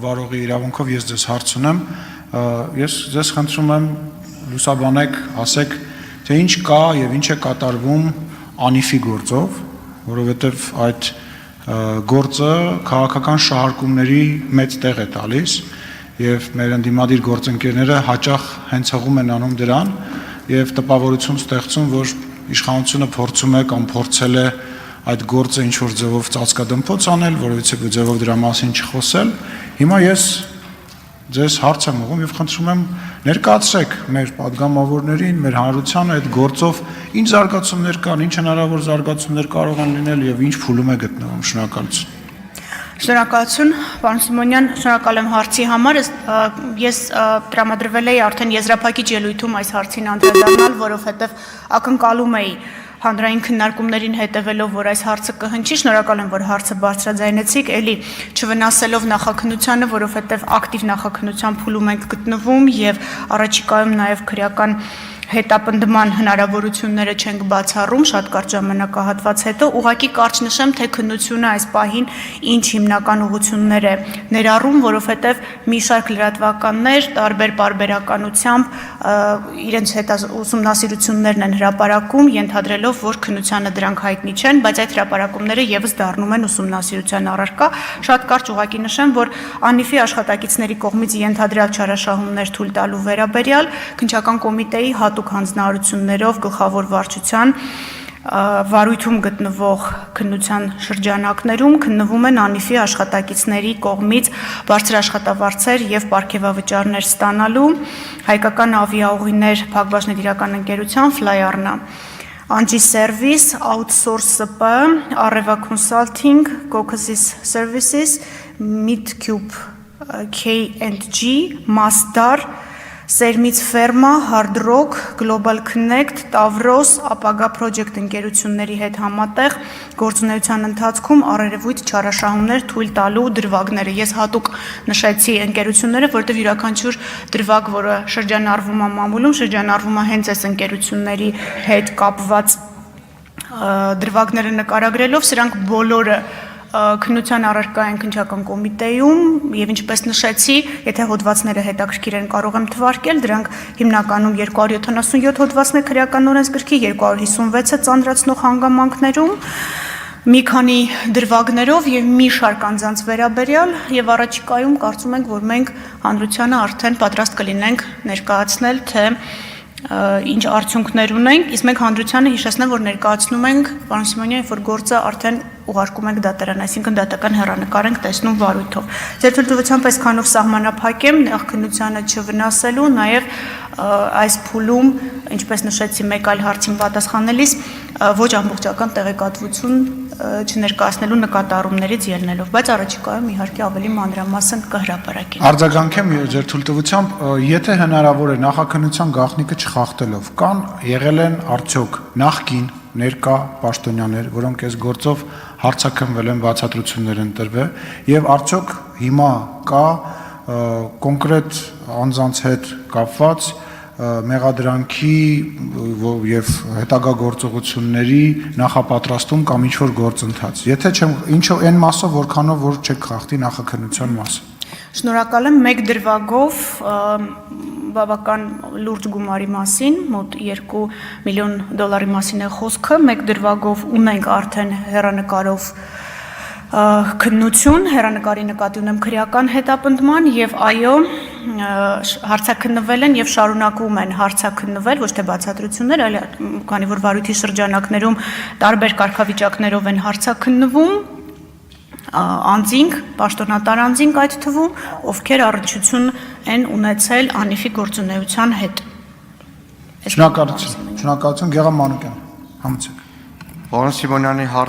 վարողի իրավունքով ես ձեզ հարց ունեմ, ես ձեզ խնդրում եմ լուսաբանեք, ասեք, թե ինչ կա եւ ինչ է կատարվում Անիֆի գործով, որովհետեւ այդ գործը քաղաքական շահարկումների մեծ տեղ է տալիս եւ մեր ընդդիմադիր գործընկերները հաճախ հենց հղում են անում դրան եւ տպավորություն ստեղծում, որ իշխանությունը փորձում է կամ փորձել է այդ գործը ինչ որ ձևով ծածկադմփոց անել, որովհետեւ ձևով դրա մասին չխոսել։ Հիմա ես ձեզ հարց եմ ուղղում եւ խնդրում եմ ներկայացրեք մեր падգամավորներին, մեր հանրությանը այդ գործով ինչ զարգացումներ կան, ինչ հնարավոր զարգացումներ կարող են լինել եւ ինչ փուլում է գտնվում։ Շնորհակալություն։ Շնորհակալություն, պարոն Սիմոնյան, շնորհակալ եմ հարցի համար։ Ես տրամադրվել էի արդեն եզրափակիչ ելույթում այս հարցին անդրադառնալ, որովհետեւ ակնկալում էի հանրային քննարկումներին հետևելով, որ այս հարցը կհնչի, շնորհակալ եմ, որ հարցը բարձրաձայնեցիք, էլի չվնասելով նախաքննությանը, որովհետև ակտիվ նախաքննության փուլում ենք գտնվում եւ առաջիկայում նաեւ քրեական հետապնդման հնարավորությունները չենք բացառում շատ կարճ ժամանակահատված հետո ուղղակի կարճ նշեմ թե քննությունը այս պահին ինչ հիմնական ուղղություններ է ներառում, որովհետև մի շարք լրատվականներ տարբեր պարբերականությամբ իրենց ուսումնասիրություններն են հրապարակում, ենթադրելով, որ քննությանը դրանք հայտնի չեն, բայց այդ հրապարակումները եւս դառնում են ուսումնասիրության առարկա։ Շատ կարճ ուղղակի նշեմ, որ Անիֆի աշխատակիցների կողմից ենթադրյալ չարաշահումներ թույլ տալու վերաբերյալ քննչական կոմիտեի հատուկ հանձնարարություններով գլխավոր վարչության վարույթում գտնվող քննության շրջանակներում քննվում են Անիֆի աշխատակիցների կողմից բարձր աշխատավարձեր եւ պարգևավճարներ ստանալու հայկական ավիաուղիներ Փակbaşնետիրական ընկերության Fly-Arna Anji Service, Outsource SP, Areva Consulting, Caucasus Services, Midcube K&G, Masdar, Սերմից Ֆերմա, Hard Rock, Global Connect, Tavros, Ապագա Project ընկերությունների հետ համատեղ գործունեության ընթացքում առերևույթ չարաշահումներ թույլ տալու դրվագները։ Ես հատուկ նշեցի ընկերությունները, որտեղ յուրաքանչյուր դրվագ, որը շրջանառվում է մամուլում, շրջանառվում է հենց այս ընկերությունների հետ կապված դրվագները նկարագրելով, սրանք բոլորը քննության առարկա են քննչական կոմիտեում եւ ինչպես նշեցի, եթե հոդվածները հետաքրքիր են կարող եմ թվարկել, դրանք հիմնականում 277 հոդվածն է քրեական օրենսգրքի, 256-ը ծանրացնող հանգամանքներում, մի քանի դրվագներով եւ մի շարք անձանց վերաբերյալ եւ առաջիկայում կարծում ենք, որ մենք հանրությանը արդեն պատրաստ կլինենք ներկայացնել, թե ինչ արդյունքներ ունենք, իսկ մենք հանրությանը հիշեցնեմ, որ ներկայացնում ենք, պարոն Սիմոնյան, որ գործը արդեն ուղարկում ենք դատարան, այսինքն դատական հեռանկար ենք տեսնում վարույթով։ Ձեր թույլտվությամբ այսքանով սահմանափակեմ նախքննությանը չվնասելու, նաև այս փուլում, ինչպես նշեցի մեկ այլ հարցին պատասխանելիս, ոչ ամբողջական տեղեկատվություն չներկայացնելու նկատառումներից ելնելով, բայց առաջիկայում իհարկե ավելի մանրամասն կհրապարակենք։ Արձագանքեմ ձեր թույլտվությամբ, եթե հնարավոր է նախաքննության գաղտնիքը չխախտելով, կան եղել են արդյոք նախկին ներկա պաշտոնյաներ, որոնք այս գործով հարցաքննվել են, բացատրություններ են տրվել, եւ արդյոք հիմա կա կոնկրետ անձանց հետ կապված մեղադրանքի եւ հետագա գործողությունների նախապատրաստում կամ ինչ-որ գործընթաց։ Եթե չեմ, ինչով այն մասով, որքանով որ չեք խախտի նախաքննության մասը։ Շնորհակալ եմ մեկ դրվագով բավական լուրջ գումարի մասին, մոտ $2 միլիոն մասին է խոսքը, մեկ դրվագով ունենք արդեն հեռանկարով քննություն, հեռանկարի նկատի ունեմ քրեական հետապնդման եւ այո, հարցաքննվել են եւ շարունակվում են հարցաքննվել, ոչ թե բացատրություններ, այլ քանի որ վարույթի շրջանակներում տարբեր կարգավիճակներով են հարցաքննվում անձինք, պաշտոնատար անձինք այդ թվում, ովքեր առնչություն են ունեցել Անիֆի գործունեության հետ։ Շնորհակալություն, Գեղամ Մանուկյան, համեցեք։ Պարոն Սիմոնյանի հարցը